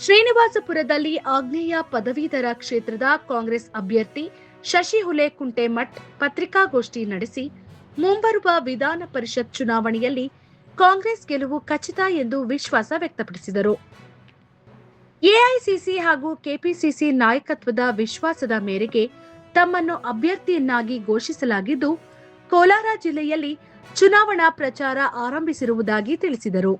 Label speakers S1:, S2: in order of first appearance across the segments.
S1: ಶ್ರೀನಿವಾಸಪುರದಲ್ಲಿ ಆಗ್ನೇಯ ಪದವೀಧರ ಕ್ಷೇತ್ರದ ಕಾಂಗ್ರೆಸ್ ಅಭ್ಯರ್ಥಿ ಶಶಿ ಹುಲೇಕುಂಟೆಮಠ್ ಪತ್ರಿಕಾಗೋಷ್ಠಿ ನಡೆಸಿ ಮುಂಬರುವ ವಿಧಾನ ಪರಿಷತ್ ಚುನಾವಣೆಯಲ್ಲಿ ಕಾಂಗ್ರೆಸ್ ಗೆಲುವು ಖಚಿತ ಎಂದು ವಿಶ್ವಾಸ ವ್ಯಕ್ತಪಡಿಸಿದರು. ಎಐಸಿಸಿ ಹಾಗೂ ಕೆಪಿಸಿಸಿ ನಾಯಕತ್ವದ ವಿಶ್ವಾಸದ ಮೇರೆಗೆ ತಮ್ಮನ್ನು ಅಭ್ಯರ್ಥಿಯನ್ನಾಗಿ ಘೋಷಿಸಲಾಗಿದ್ದು, ಕೋಲಾರ ಜಿಲ್ಲೆಯಲ್ಲಿ ಚುನಾವಣಾ ಪ್ರಚಾರ ಆರಂಭಿಸಿರುವುದಾಗಿ ತಿಳಿಸಿದರು.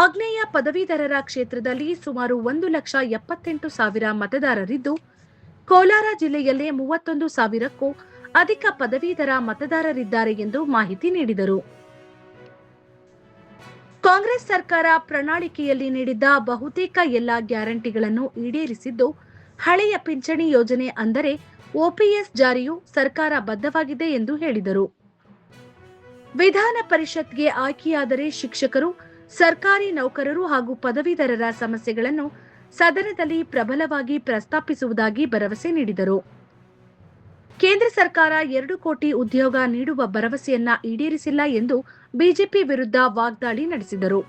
S1: ಆಗ್ನೇಯ ಪದವೀಧರರ ಕ್ಷೇತ್ರದಲ್ಲಿ ಸುಮಾರು 1,78,000 ಮತದಾರರಿದ್ದು, ಕೋಲಾರ ಜಿಲ್ಲೆಯಲ್ಲೇ 31,000ಕ್ಕೂ ಅಧಿಕ ಪದವೀಧರ ಮತದಾರರಿದ್ದಾರೆ ಎಂದು ಮಾಹಿತಿ ನೀಡಿದರು. ಕಾಂಗ್ರೆಸ್ ಸರ್ಕಾರ ಪ್ರಣಾಳಿಕೆಯಲ್ಲಿ ನೀಡಿದ್ದ ಬಹುತೇಕ ಎಲ್ಲಾ ಗ್ಯಾರಂಟಿಗಳನ್ನು ಈಡೇರಿಸಿದ್ದು, ಹಳೆಯ ಪಿಂಚಣಿ ಯೋಜನೆ ಅಂದರೆ ಓಪಿಎಸ್ ಜಾರಿಯೂ ಸರ್ಕಾರ ಬದ್ಧವಾಗಿದೆ ಎಂದು ಹೇಳಿದರು. ವಿಧಾನ ಪರಿಷತ್ಗೆ ಆಯ್ಕೆಯಾದರೆ ಶಿಕ್ಷಕರು, ಸರ್ಕಾರಿ ನೌಕರರು ಹಾಗೂ ಪದವೀಧರರ ಸಮಸ್ಯೆಗಳನ್ನು ಸದನದಲ್ಲಿ ಪ್ರಬಲವಾಗಿ ಪ್ರಸ್ತಾಪಿಸುವುದಾಗಿ ಭರವಸೆ ನೀಡಿದರು. ಕೇಂದ್ರ ಸರ್ಕಾರ 2 ಕೋಟಿ ಉದ್ಯೋಗ ನೀಡುವ ಭರವಸೆಯನ್ನ ಈಡೇರಿಸಿಲ್ಲ ಎಂದು ಬಿಜೆಪಿ ವಿರುದ್ಧ ವಾಗ್ದಾಳಿ ನಡೆಸಿದರು.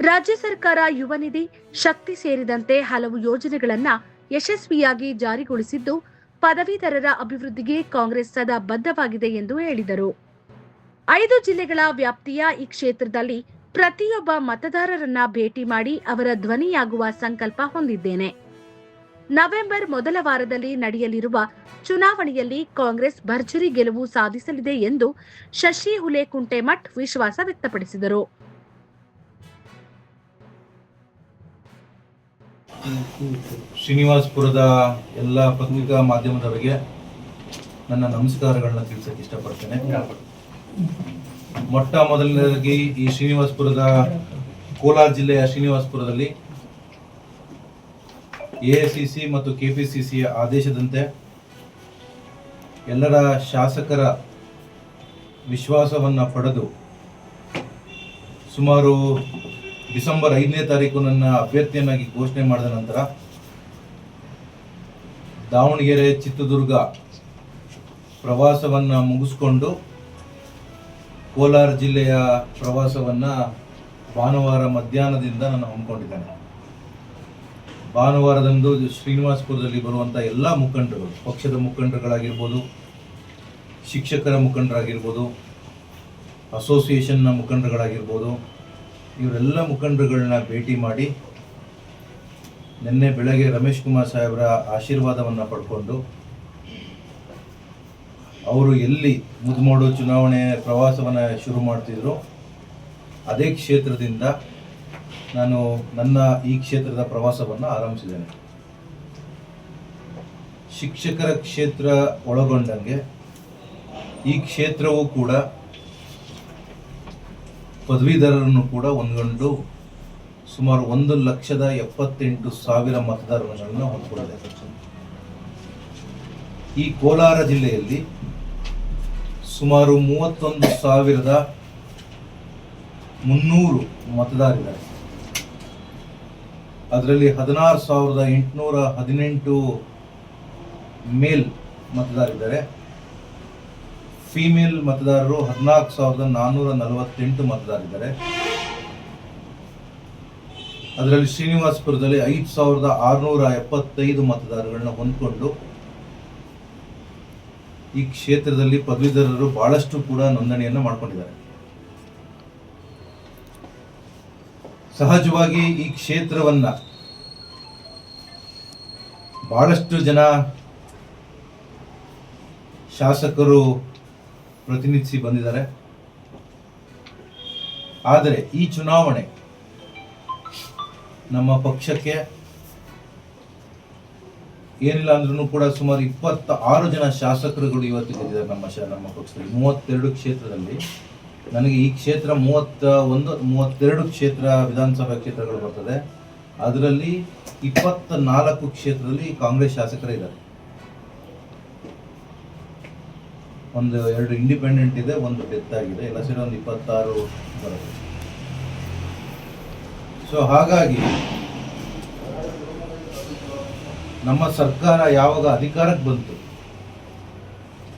S1: ರಾಜ್ಯ ಸರ್ಕಾರ ಯುವ ನಿಧಿ, ಶಕ್ತಿ ಸೇರಿದಂತೆ ಹಲವು ಯೋಜನೆಗಳನ್ನು ಯಶಸ್ವಿಯಾಗಿ ಜಾರಿಗೊಳಿಸಿದ್ದು, ಪದವೀಧರರ ಅಭಿವೃದ್ಧಿಗೆ ಕಾಂಗ್ರೆಸ್ ಸದಾ ಬದ್ಧವಾಗಿದೆ ಎಂದು ಹೇಳಿದರು. 5 ಜಿಲ್ಲೆಗಳ ವ್ಯಾಪ್ತಿಯ ಈ ಕ್ಷೇತ್ರದಲ್ಲಿ ಪ್ರತಿಯೊಬ್ಬ ಮತದಾರರನ್ನ ಭೇಟಿ ಮಾಡಿ ಅವರ ಧ್ವನಿಯಾಗುವ ಸಂಕಲ್ಪ ಹೊಂದಿದ್ದೇನೆ. ನವೆಂಬರ್ ಮೊದಲ ವಾರದಲ್ಲಿ ನಡೆಯಲಿರುವ ಚುನಾವಣೆಯಲ್ಲಿ ಕಾಂಗ್ರೆಸ್ ಭರ್ಜರಿ ಗೆಲುವು ಸಾಧಿಸಲಿದೆ ಎಂದು ಶಶಿ ಹುಲೇಕುಂಟೆಮಠ್ ವಿಶ್ವಾಸ ವ್ಯಕ್ತಪಡಿಸಿದರು.
S2: ಶ್ರೀನಿವಾಸಪುರದ ಎಲ್ಲ ಪತ್ರಿಕಾ ಮಾಧ್ಯಮದವರಿಗೆ ನನ್ನ ನಮಸ್ಕಾರಗಳನ್ನ ತಿಳಿಸಕ್ಕೆ ಇಷ್ಟಪಡ್ತೇನೆ. ಮೊಟ್ಟ ಮೊದಲನೇದಾಗಿ ಈ ಶ್ರೀನಿವಾಸಪುರದ ಕೋಲಾರ ಜಿಲ್ಲೆಯ ಶ್ರೀನಿವಾಸಪುರದಲ್ಲಿ ಎಐಸಿಸಿ ಮತ್ತು ಕೆಪಿಸಿಸಿಯ ಆದೇಶದಂತೆ ಎಲ್ಲರ ಶಾಸಕರ ವಿಶ್ವಾಸವನ್ನು ಪಡೆದು ಸುಮಾರು ಡಿಸೆಂಬರ್ 5ನೇ ತಾರೀಕು ನನ್ನ ಅಭ್ಯರ್ಥಿಯನ್ನಾಗಿ ಘೋಷಣೆ ಮಾಡಿದ ನಂತರ ದಾವಣಗೆರೆ, ಚಿತ್ರದುರ್ಗ ಪ್ರವಾಸವನ್ನು ಮುಗಿಸ್ಕೊಂಡು ಕೋಲಾರ ಜಿಲ್ಲೆಯ ಪ್ರವಾಸವನ್ನು ಭಾನುವಾರ ಮಧ್ಯಾಹ್ನದಿಂದ ನಾನು ಹಮ್ಮಿಕೊಂಡಿದ್ದೇನೆ. ಭಾನುವಾರದಂದು ಶ್ರೀನಿವಾಸಪುರದಲ್ಲಿ ಬರುವಂಥ ಎಲ್ಲ ಮುಖಂಡರು, ಪಕ್ಷದ ಮುಖಂಡರುಗಳಾಗಿರ್ಬೋದು, ಶಿಕ್ಷಕರ ಮುಖಂಡರಾಗಿರ್ಬೋದು, ಅಸೋಸಿಯೇಷನ್ನ ಮುಖಂಡರುಗಳಾಗಿರ್ಬೋದು, ಇವರೆಲ್ಲ ಮುಖಂಡರುಗಳನ್ನ ಭೇಟಿ ಮಾಡಿ ನಿನ್ನೆ ಬೆಳಗ್ಗೆ ರಮೇಶ್ ಕುಮಾರ್ ಸಾಹೇಬರ ಆಶೀರ್ವಾದವನ್ನು ಪಡ್ಕೊಂಡು ಅವರು ಎಲ್ಲಿ ಮುದುಮೋಡು ಚುನಾವಣೆ ಪ್ರವಾಸವನ್ನು ಶುರು ಮಾಡ್ತಿದ್ರು ಅದೇ ಕ್ಷೇತ್ರದಿಂದ ನಾನು ನನ್ನ ಈ ಕ್ಷೇತ್ರದ ಪ್ರವಾಸವನ್ನು ಆರಂಭಿಸಿದ್ದೇನೆ. ಶಿಕ್ಷಕರ ಕ್ಷೇತ್ರ ಒಳಗೊಂಡಂಗೆ ಈ ಕ್ಷೇತ್ರವೂ ಕೂಡ ಪದವೀಧರರನ್ನು ಕೂಡ ಒಳಗೊಂಡು ಸುಮಾರು 1,78,000 ಮತದಾರರನ್ನು ಹೊಂದಿಕೊಂಡಿದೆ. ಈ ಕೋಲಾರ ಜಿಲ್ಲೆಯಲ್ಲಿ ಸುಮಾರು 31,300 ಮತದಾರರಿದ್ದಾರೆ. ಅದರಲ್ಲಿ 16,818 ಮೇಲ್ ಮತದಾರರಿದ್ದಾರೆ. ಫೀಮೇಲ್ ಮತದಾರರು 14,448 ಮತದಾರರಿದ್ದಾರೆ. ಅದರಲ್ಲಿ ಶ್ರೀನಿವಾಸಪುರದಲ್ಲಿ 5,675 ಮತದಾರಗಳನ್ನ ಹೊಂದಿಕೊಂಡು ಈ ಕ್ಷೇತ್ರದಲ್ಲಿ ಪದವೀಧರರು ಬಹಳಷ್ಟು ಕೂಡ ನೋಂದಣಿಯನ್ನು ಮಾಡಿಕೊಂಡಿದ್ದಾರೆ. ಸಹಜವಾಗಿ ಈ ಕ್ಷೇತ್ರವನ್ನ ಬಹಳಷ್ಟು ಜನ ಶಾಸಕರು ಪ್ರತಿನಿಧಿಸಿ ಬಂದಿದ್ದಾರೆ. ಆದರೆ ಈ ಚುನಾವಣೆ ನಮ್ಮ ಪಕ್ಷಕ್ಕೆ ಏನಿಲ್ಲ ಅಂದ್ರೂ ಕೂಡ ಸುಮಾರು 26 ಜನ ಶಾಸಕರುಗಳು ಇವತ್ತು ಗೆದ್ದಿದ್ದಾರೆ. ನಮ್ಮ ಪಕ್ಷದಲ್ಲಿ 32 ಕ್ಷೇತ್ರದಲ್ಲಿ ನನಗೆ ಈ ಕ್ಷೇತ್ರ 32 ಕ್ಷೇತ್ರ ವಿಧಾನಸಭಾ ಕ್ಷೇತ್ರಗಳು ಬರ್ತದೆ. ಅದರಲ್ಲಿ 24 ಕ್ಷೇತ್ರದಲ್ಲಿ ಕಾಂಗ್ರೆಸ್ ಶಾಸಕರಿದ್ದಾರೆ. 2 ಇಂಡಿಪೆಂಡೆಂಟ್ ಇದೆ, 1 ಡೆತ್ ಆಗಿದೆ. ಎಲ್ಲ ಸೇರಿ ಒಂದು 26 ಬರುತ್ತೆ. ಸೊ ಹಾಗಾಗಿ ನಮ್ಮ ಸರ್ಕಾರ ಯಾವಾಗ ಅಧಿಕಾರಕ್ಕೆ ಬಂತು,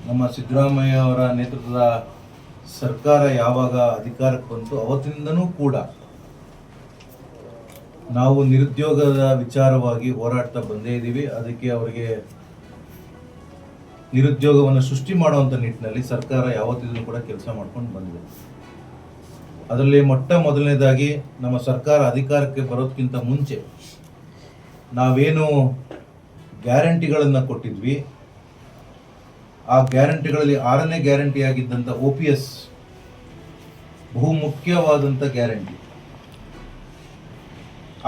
S2: ನಮ್ಮ ಸಿದ್ದರಾಮಯ್ಯ ಅವರ ನೇತೃತ್ವದ ಸರ್ಕಾರ ಯಾವಾಗ ಅಧಿಕಾರಕ್ಕೆ ಬಂತು ಅವತ್ತಿನಿಂದನೂ ಕೂಡ ನಾವು ನಿರುದ್ಯೋಗದ ವಿಚಾರವಾಗಿ ಹೋರಾಡ್ತಾ ಬಂದೇ ಇದ್ದೀವಿ. ಅದಕ್ಕೆ ಅವರಿಗೆ ನಿರುದ್ಯೋಗವನ್ನು ಸೃಷ್ಟಿ ಮಾಡುವಂಥ ನಿಟ್ಟಿನಲ್ಲಿ ಸರ್ಕಾರ ಯಾವತ್ತಿದ್ರೂ ಕೂಡ ಕೆಲಸ ಮಾಡ್ಕೊಂಡು ಬಂದಿದೆ. ಅದರಲ್ಲಿ ಮೊಟ್ಟ ಮೊದಲನೇದಾಗಿ ನಮ್ಮ ಸರ್ಕಾರ ಅಧಿಕಾರಕ್ಕೆ ಬರೋದಕ್ಕಿಂತ ಮುಂಚೆ ನಾವೇನು ಗ್ಯಾರಂಟಿಗಳನ್ನು ಕೊಟ್ಟಿದ್ವಿ, ಆ ಗ್ಯಾರಂಟಿಗಳಲ್ಲಿ 6ನೇ ಗ್ಯಾರಂಟಿ ಆಗಿದ್ದಂಥ OPS ಬಹು ಮುಖ್ಯವಾದಂಥ ಗ್ಯಾರಂಟಿ.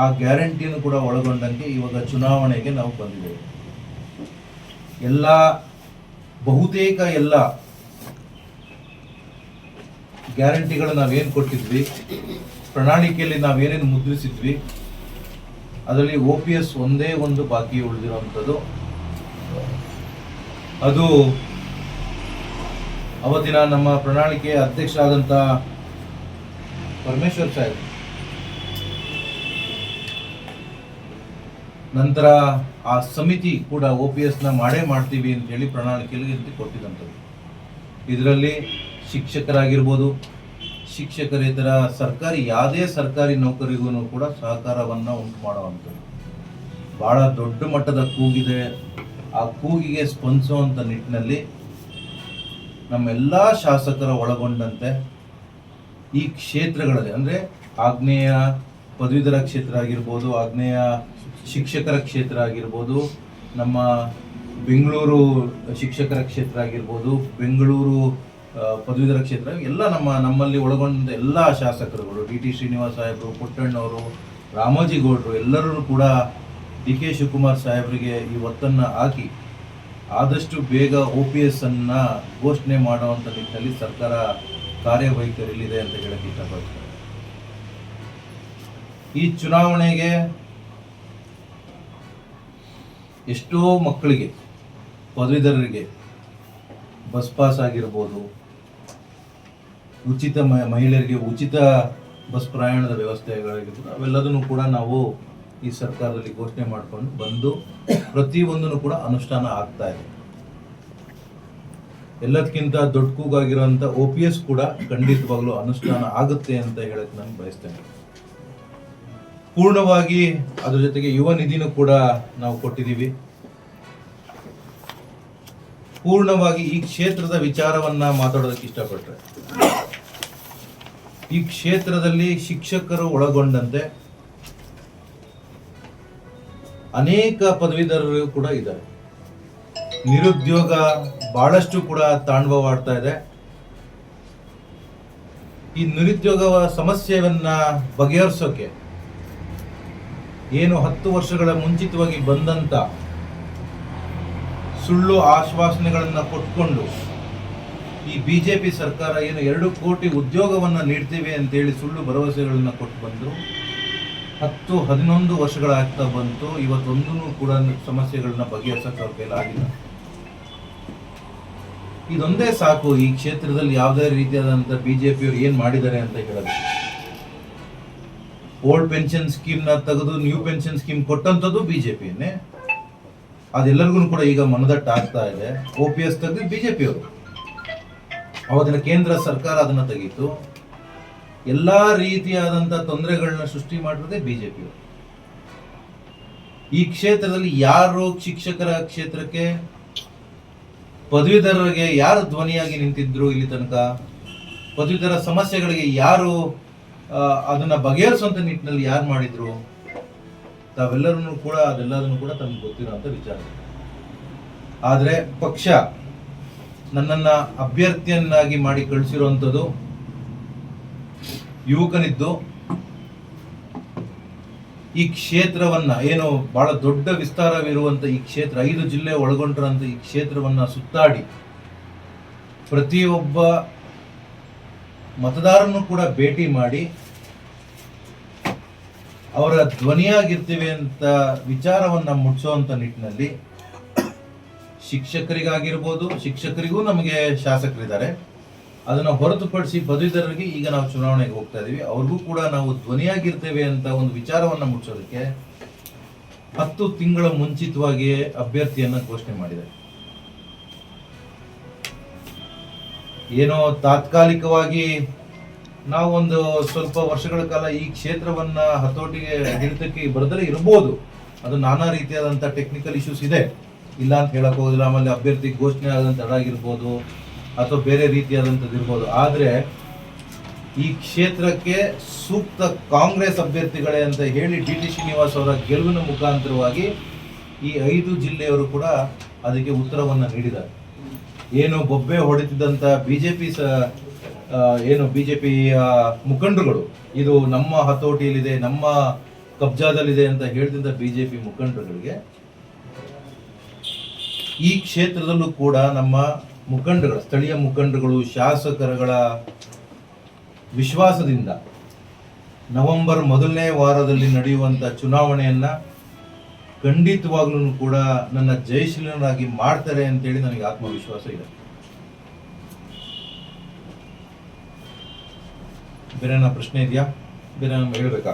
S2: ಆ ಗ್ಯಾರಂಟಿಯನ್ನು ಕೂಡ ಒಳಗೊಂಡಂಗೆ ಇವಾಗ ಚುನಾವಣೆಗೆ ನಾವು ಬಂದಿದ್ದೇವೆ. ಬಹುತೇಕ ಎಲ್ಲ ಗ್ಯಾರಂಟಿಗಳು ನಾವೇನು ಕೊಟ್ಟಿದ್ವಿ, ಪ್ರಣಾಳಿಕೆಯಲ್ಲಿ ನಾವೇನೇನು ಮುದ್ರಿಸಿದ್ವಿ, ಅದರಲ್ಲಿ OPS ಒಂದೇ ಒಂದು ಬಾಕಿ ಉಳಿದಿರುವಂಥದ್ದು. ಅದು ಅವತ್ತಿನ ನಮ್ಮ ಪ್ರಣಾಳಿಕೆಯ ಅಧ್ಯಕ್ಷ ಆದಂಥ ಪರಮೇಶ್ವರ್ ಸಾಹೇಬ್ ನಂತರ ಆ ಸಮಿತಿ ಕೂಡ OPSನ ಮಾಡೇ ಮಾಡ್ತೀವಿ ಅಂತ ಹೇಳಿ ಪ್ರಣಾಳಿಕೆಯಲ್ಲಿ ಕೊಟ್ಟಿದ್ದಂಥದ್ದು. ಇದರಲ್ಲಿ ಶಿಕ್ಷಕರಾಗಿರ್ಬೋದು, ಶಿಕ್ಷಕರೇತರ ಯಾವುದೇ ಸರ್ಕಾರಿ ನೌಕರಿಗೂ ಕೂಡ ಸಹಕಾರವನ್ನು ಉಂಟು ಮಾಡುವಂಥದ್ದು. ಭಾಳ ದೊಡ್ಡ ಮಟ್ಟದ ಕೂಗಿದೆ. ಆ ಕೂಗಿಗೆ ಸ್ಪಂದಿಸುವಂಥ ನಿಟ್ಟಿನಲ್ಲಿ ನಮ್ಮೆಲ್ಲ ಶಾಸಕರ ಒಳಗೊಂಡಂತೆ ಈ ಕ್ಷೇತ್ರಗಳಲ್ಲಿ, ಅಂದರೆ ಆಗ್ನೇಯ ಪದವೀಧರ ಕ್ಷೇತ್ರ ಆಗಿರ್ಬೋದು, ಆಗ್ನೇಯ ಶಿಕ್ಷಕರ ಕ್ಷೇತ್ರ ಆಗಿರ್ಬೋದು, ನಮ್ಮ ಬೆಂಗಳೂರು ಶಿಕ್ಷಕರ ಕ್ಷೇತ್ರ ಆಗಿರ್ಬೋದು, ಬೆಂಗಳೂರು ಪದವೀಧರ ಕ್ಷೇತ್ರ, ಎಲ್ಲ ನಮ್ಮಲ್ಲಿ ಒಳಗೊಂಡ ಎಲ್ಲ ಶಾಸಕರುಗಳು, DT ಶ್ರೀನಿವಾಸ್ ಸಾಹೇಬರು, ಪುಟ್ಟಣ್ಣವರು, ರಾಮೋಜಿ ಗೌಡರು ಎಲ್ಲರೂ ಕೂಡ DK ಶಿವಕುಮಾರ್ ಸಾಹೇಬರಿಗೆ ಈ ಒತ್ತನ್ನು ಹಾಕಿ ಆದಷ್ಟು ಬೇಗ OPS ಅನ್ನು ಘೋಷಣೆ ಮಾಡುವಂಥ ನಿಟ್ಟಿನಲ್ಲಿ ಸರ್ಕಾರ ಕಾರ್ಯವೈಖರಿಯಲ್ಲಿದೆ ಅಂತ ಹೇಳಕ್ಕೆ ಇಷ್ಟಪಡ್ತಾರೆ. ಈ ಚುನಾವಣೆಗೆ ಎಷ್ಟೋ ಮಕ್ಕಳಿಗೆ, ಪದವೀಧರರಿಗೆ ಬಸ್ ಪಾಸ್ ಆಗಿರ್ಬೋದು, ಉಚಿತ ಮಹಿಳೆಯರಿಗೆ ಉಚಿತ ಬಸ್ ಪ್ರಯಾಣದ ವ್ಯವಸ್ಥೆಗಳಾಗಿರ್ಬೋದು, ಅವೆಲ್ಲದನ್ನು ಕೂಡ ನಾವು ಈ ಸರ್ಕಾರದಲ್ಲಿ ಘೋಷಣೆ ಮಾಡಿಕೊಂಡು ಬಂದು ಪ್ರತಿಯೊಂದನ್ನು ಕೂಡ ಅನುಷ್ಠಾನ ಆಗ್ತಾ ಇದೆ. ಎಲ್ಲದಕ್ಕಿಂತ ದೊಡ್ಡ ಕೂಗಾಗಿರುವಂಥ OPS ಕೂಡ ಖಂಡಿತವಾಗ್ಲೂ ಅನುಷ್ಠಾನ ಆಗುತ್ತೆ ಅಂತ ಹೇಳಕ್ಕೆ ನಾನು ಬಯಸ್ತೇನೆ. ಪೂರ್ಣವಾಗಿ ಅದ್ರ ಜೊತೆಗೆ ಯುವ ನಿಧಿನೂ ಕೂಡ ನಾವು ಕೊಟ್ಟಿದ್ದೀವಿ. ಪೂರ್ಣವಾಗಿ ಈ ಕ್ಷೇತ್ರದ ವಿಚಾರವನ್ನ ಮಾತಾಡೋದಕ್ಕೆ ಇಷ್ಟಪಟ್ರೆ, ಈ ಕ್ಷೇತ್ರದಲ್ಲಿ ಶಿಕ್ಷಕರು ಒಳಗೊಂಡಂತೆ ಅನೇಕ ಪದವೀಧರರು ಕೂಡ ಇದ್ದಾರೆ. ನಿರುದ್ಯೋಗ ಬಹಳಷ್ಟು ಕೂಡ ತಾಂಡವವಾಡ್ತಾ ಇದೆ. ಈ ನಿರುದ್ಯೋಗ ಸಮಸ್ಯೆಯನ್ನ ಬಗೆಹರಿಸೋಕೆ ಏನು 10 ವರ್ಷಗಳ ಮುಂಚಿತವಾಗಿ ಬಂದಂತ ಸುಳ್ಳು ಆಶ್ವಾಸನೆಗಳನ್ನ ಕೊಟ್ಕೊಂಡು ಈ BJP ಸರ್ಕಾರ ಏನು 2 ಕೋಟಿ ಉದ್ಯೋಗವನ್ನ ನೀಡ್ತೀವಿ ಅಂತೇಳಿ ಸುಳ್ಳು ಭರವಸೆಗಳನ್ನ ಕೊಟ್ಟು ಬಂದು 10-11 ವರ್ಷಗಳಾಗ್ತಾ ಬಂತು. ಇವತ್ತೊಂದೂ ಕೂಡ ಸಮಸ್ಯೆಗಳನ್ನ ಬಗೆಹರಿಸಕ್ಕೆ ಅವ್ರ ಕೈಲಾಗಿಲ್ಲ. ಇದೊಂದೇ ಸಾಕು ಈ ಕ್ಷೇತ್ರದಲ್ಲಿ ಯಾವುದೇ ರೀತಿಯಾದಂಥ BJP ಅವರು ಏನ್ ಮಾಡಿದ್ದಾರೆ ಅಂತ ಹೇಳೋದು. ಓಲ್ಡ್ ಪೆನ್ಷನ್ ಸ್ಕೀಮ್ ನ ತೆಗೆದು ನ್ಯೂ ಪೆನ್ಷನ್ ಸ್ಕೀಮ್ ಕೊಟ್ಟಂತದ್ದು BJPಯನ್ನೇ. ಅದೆಲ್ಲರಿಗೂ ಕೂಡ ಈಗ ಮನದಟ್ಟ ಆಗ್ತಾ ಇದೆ. OPS ತೆಗೆದು BJP ಅವರು, ಅವತ್ತಿನ ಕೇಂದ್ರ ಸರ್ಕಾರ ಅದನ್ನ ತೆಗೀತು. ಎಲ್ಲಾ ರೀತಿಯಾದಂತ ತೊಂದರೆಗಳನ್ನ ಸೃಷ್ಟಿ ಮಾಡಿರೋದೇ BJP ಅವರು. ಈ ಕ್ಷೇತ್ರದಲ್ಲಿ ಯಾರು ಶಿಕ್ಷಕರ ಕ್ಷೇತ್ರಕ್ಕೆ, ಪದವೀಧರರಿಗೆ ಯಾರು ಧ್ವನಿಯಾಗಿ ನಿಂತಿದ್ರು, ಇಲ್ಲಿ ತನಕ ಪದವೀಧರ ಸಮಸ್ಯೆಗಳಿಗೆ ಯಾರು ಅದನ್ನ ಬಗೆಹರಿಸುವಂತ ನಿಟ್ಟಿನಲ್ಲಿ ಯಾರು ಮಾಡಿದ್ರು, ತಾವೆಲ್ಲರನ್ನು ಕೂಡ ಅದೆಲ್ಲದನ್ನು ಕೂಡ ತಮಗೆ ಗೊತ್ತಿರುವಂತ ವಿಚಾರ. ಆದ್ರೆ ಪಕ್ಷ ನನ್ನನ್ನ ಅಭ್ಯರ್ಥಿಯನ್ನಾಗಿ ಮಾಡಿ ಕಳಿಸಿರುವಂಥದ್ದು ಯುವಕನಿದ್ದು ಈ ಕ್ಷೇತ್ರವನ್ನ, ಏನು ಬಹಳ ದೊಡ್ಡ ವಿಸ್ತಾರವಿರುವಂತ ಈ ಕ್ಷೇತ್ರ, 5 ಜಿಲ್ಲೆ ಒಳಗೊಂಡಿರುವಂತ ಈ ಕ್ಷೇತ್ರವನ್ನ ಸುತ್ತಾಡಿ ಪ್ರತಿಯೊಬ್ಬ ಮತದಾರನ್ನು ಕೂಡ ಭೇಟಿ ಮಾಡಿ ಅವರ ಧ್ವನಿಯಾಗಿರ್ತೀವಿ ಅಂತ ವಿಚಾರವನ್ನ ಮುಟ್ಟಿಸುವಂತ ನಿಟ್ಟಿನಲ್ಲಿ ಶಿಕ್ಷಕರಿಗಾಗಿರ್ಬೋದು, ಶಿಕ್ಷಕರಿಗೂ ನಮಗೆ ಶಾಸಕರಿದ್ದಾರೆ, ಅದನ್ನ ಹೊರತುಪಡಿಸಿ ಪದವೀಧರರಿಗೆ ಈಗ ನಾವು ಚುನಾವಣೆಗೆ ಹೋಗ್ತಾ ಇದೀವಿ, ಅವ್ರಿಗೂ ಕೂಡ ನಾವು ಧ್ವನಿಯಾಗಿರ್ತೇವೆ ಅಂತ ಒಂದು ವಿಚಾರವನ್ನ ಮುಟ್ಟಿಸೋದಕ್ಕೆ 10 ತಿಂಗಳ ಮುಂಚಿತವಾಗಿಯೇ ಅಭ್ಯರ್ಥಿಯನ್ನ ಘೋಷಣೆ ಮಾಡಿದೆ. ಏನೋ ತಾತ್ಕಾಲಿಕವಾಗಿ ನಾವು ಒಂದು ಸ್ವಲ್ಪ ವರ್ಷಗಳ ಕಾಲ ಈ ಕ್ಷೇತ್ರವನ್ನ ಹತೋಟಿಗೆ ಹಿಡಿತಕ್ಕೆ ಬರದಲ್ಲೇ ಇರಬಹುದು. ಅದು ನಾನಾ ರೀತಿಯಾದಂಥ ಟೆಕ್ನಿಕಲ್ ಇಶ್ಯೂಸ್ ಇದೆ, ಇಲ್ಲ ಅಂತ ಹೇಳಕ್ ಹೋಗೋದಿಲ್ಲ. ಆಮೇಲೆ ಅಭ್ಯರ್ಥಿ ಘೋಷಣೆ ಆದಂಥ ತಡ ಆಗಿರ್ಬೋದು ಅಥವಾ ಬೇರೆ ರೀತಿಯಾದಂಥದ್ದು ಇರ್ಬೋದು. ಆದರೆ ಈ ಕ್ಷೇತ್ರಕ್ಕೆ ಸೂಕ್ತ ಕಾಂಗ್ರೆಸ್ ಅಭ್ಯರ್ಥಿಗಳೇ ಅಂತ ಹೇಳಿ ಡಿ ಶ್ರೀನಿವಾಸ್ ಅವರ ಗೆಲುವಿನ ಮುಖಾಂತರವಾಗಿ ಈ 5 ಜಿಲ್ಲೆಯವರು ಕೂಡ ಅದಕ್ಕೆ ಉತ್ತರವನ್ನು ನೀಡಿದ್ದಾರೆ. ಏನು ಬೊಬ್ಬೆ ಹೊಡೆತಿದ್ದಂಥ ಬಿಜೆಪಿ ಮುಖಂಡರುಗಳು ಇದು ನಮ್ಮ ಹತೋಟಿಯಲ್ಲಿದೆ, ನಮ್ಮ ಕಬ್ಜಾದಲ್ಲಿದೆ ಅಂತ ಹೇಳ್ತಿದ್ದ ಬಿಜೆಪಿ ಮುಖಂಡರುಗಳಿಗೆ ಈ ಕ್ಷೇತ್ರದಲ್ಲೂ ಕೂಡ ನಮ್ಮ ಮುಖಂಡರುಗಳ, ಸ್ಥಳೀಯ ಮುಖಂಡರುಗಳು, ಶಾಸಕರುಗಳ ವಿಶ್ವಾಸದಿಂದ ನವೆಂಬರ್ ಮೊದಲನೇ ವಾರದಲ್ಲಿ ನಡೆಯುವಂಥ ಚುನಾವಣೆಯನ್ನ ಖಂಡಿತವಾಗ್ಲೂ ಕೂಡ ನನ್ನ ಜಯಶೀಲನಾಗಿ ಮಾಡ್ತಾರೆ ಅಂತೇಳಿ ನನಗೆ ಆತ್ಮವಿಶ್ವಾಸ ಇದೆ. ಬೇರೆ ಪ್ರಶ್ನೆ ಇದೆಯಾ? ಬೇರೆ ಹೇಳ್ಬೇಕಾ?